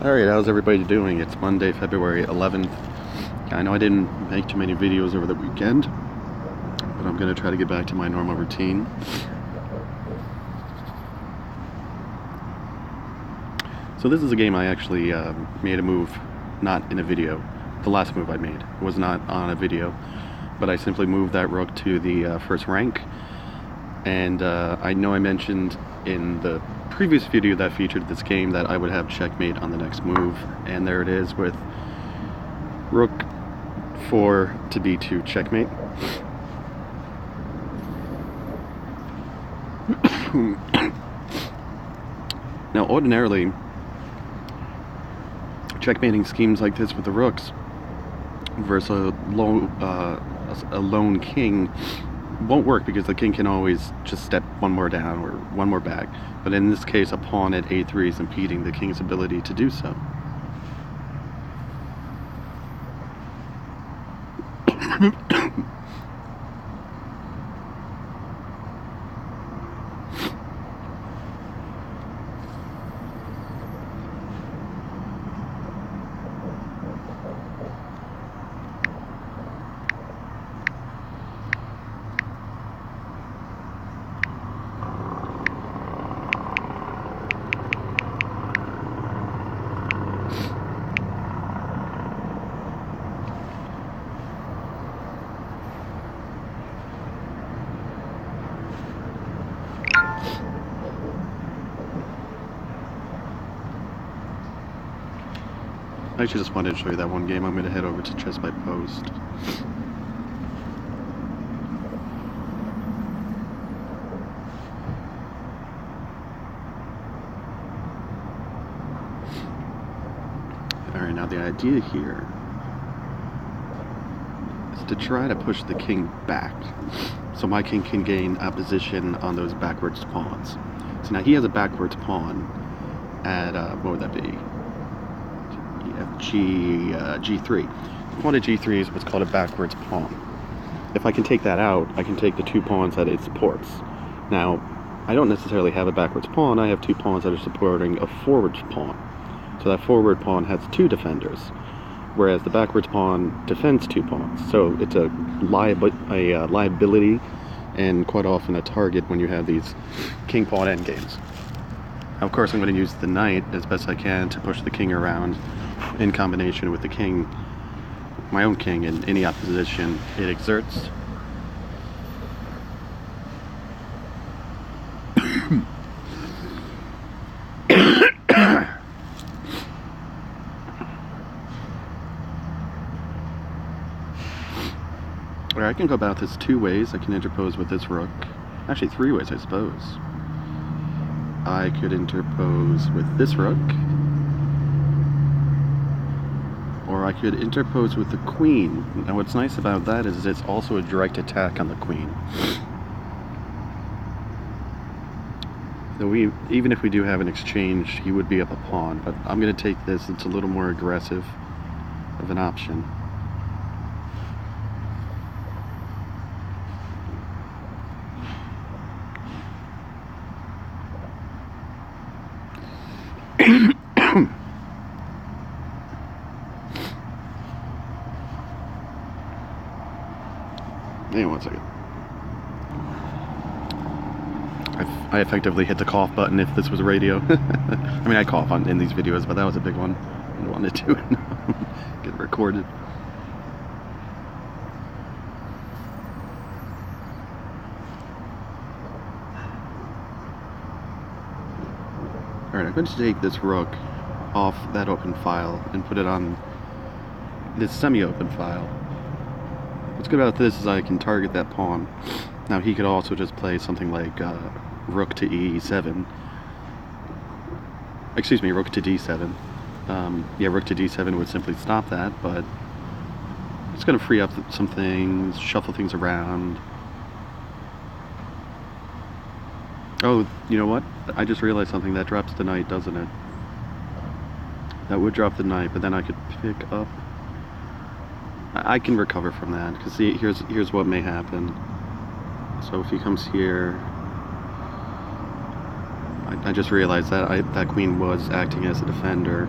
Alright, how's everybody doing? It's Monday, February 11th. I know I didn't make too many videos over the weekend, but I'm going to try to get back to my normal routine. So this is a game I actually made a move, not in a video. The last move I made was not on a video, but I simply moved that rook to the first rank. And I know I mentioned in the previous video that featured this game that I would have checkmate on the next move, and there it is with rook 4 to d2 checkmate. Now ordinarily, checkmating schemes like this with the rooks versus a lone king won't work, because the king can always just step one more down or one more back. But in this case, a pawn at a3 is impeding the king's ability to do so. I actually just wanted to show you that one game. I'm going to head over to Chess by Post. Alright, now the idea here is to try to push the king back, so my king can gain a position on those backwards pawns. So now he has a backwards pawn at, what would that be? G3. The pawn at G3 is what's called a backwards pawn. If I can take that out, I can take the two pawns that it supports. Now, I don't necessarily have a backwards pawn, I have two pawns that are supporting a forwards pawn. So that forward pawn has two defenders, whereas the backwards pawn defends two pawns. So it's a liability and quite often a target when you have these king-pawn endgames. Now, of course, I'm going to use the knight as best I can to push the king around in combination with the king, my own king, in any opposition it exerts. I can go about this two ways. I can interpose with this rook. Actually, three ways, I suppose. I could interpose with this rook, or I could interpose with the queen. Now what's nice about that is it's also a direct attack on the queen. So even if we do have an exchange, he would be up a pawn, but I'm going to take this. It's a little more aggressive of an option. Hang on one second. I effectively hit the cough button if this was radio. I mean, I cough in these videos, but that was a big one. I wanted to get recorded. Alright, I'm going to take this rook off that open file and put it on this semi-open file. What's good about this is I can target that pawn. Now he could also just play something like rook to e7. Excuse me, rook to d7. Yeah, rook to d7 would simply stop that, but it's going to free up some things, shuffle things around. Oh, you know what? I just realized something. That drops the knight, doesn't it? That would drop the knight, but then I could pick up. I can recover from that, because see, here's what may happen. So if he comes here, I just realized that that queen was acting as a defender.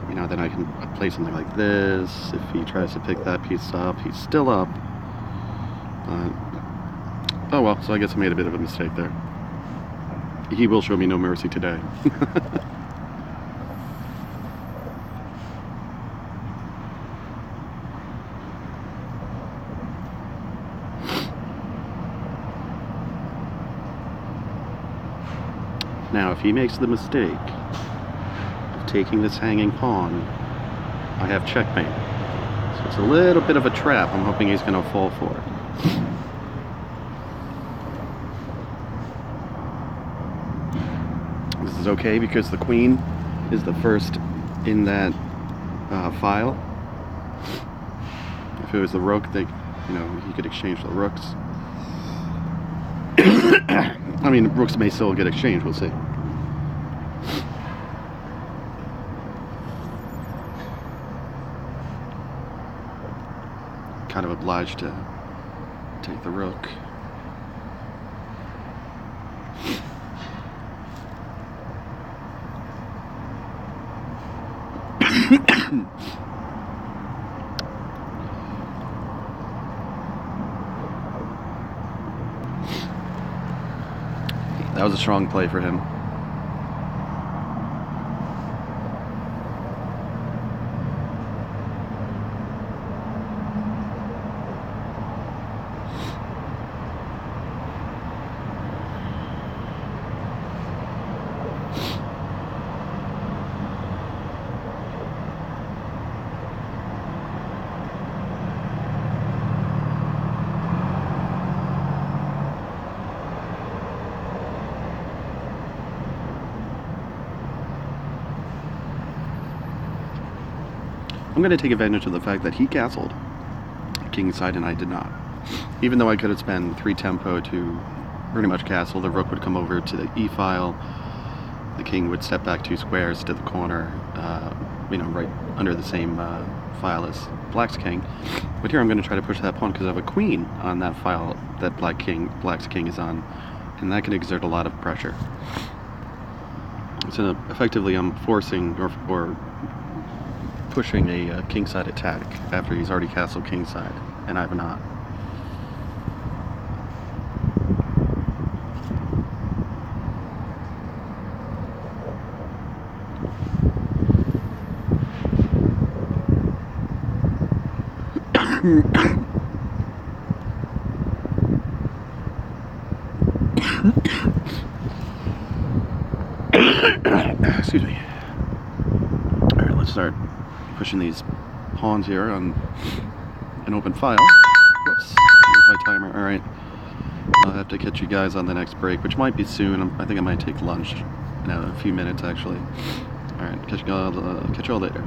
You know, then I can play something like this. If he tries to pick that piece up, he's still up. Oh well, so I guess I made a bit of a mistake there. He will show me no mercy today. Now, if he makes the mistake of taking this hanging pawn, I have checkmate. So it's a little bit of a trap I'm hoping he's going to fall for. This is okay because the queen is the first in that file. If it was the rook, he could exchange the rooks. I mean, rooks may still get exchanged, we'll see. Kind of obliged to take the rook. That was a strong play for him. I'm going to take advantage of the fact that he castled kingside and I did not. Even though I could have spent 3 tempo to pretty much castle, the rook would come over to the e-file, the king would step back 2 squares to the corner, right under the same file as black's king. But here I'm going to try to push that pawn because I have a queen on that file that black's king is on, and that can exert a lot of pressure. So effectively I'm forcing or pushing a kingside attack after he's already castled kingside, and I've not. Excuse me. Alright, let's start pushing these pawns here on an open file. Whoops, here's my timer. Alright, I'll have to catch you guys on the next break, which might be soon. I think I might take lunch in a few minutes, actually. Alright, catch you all later.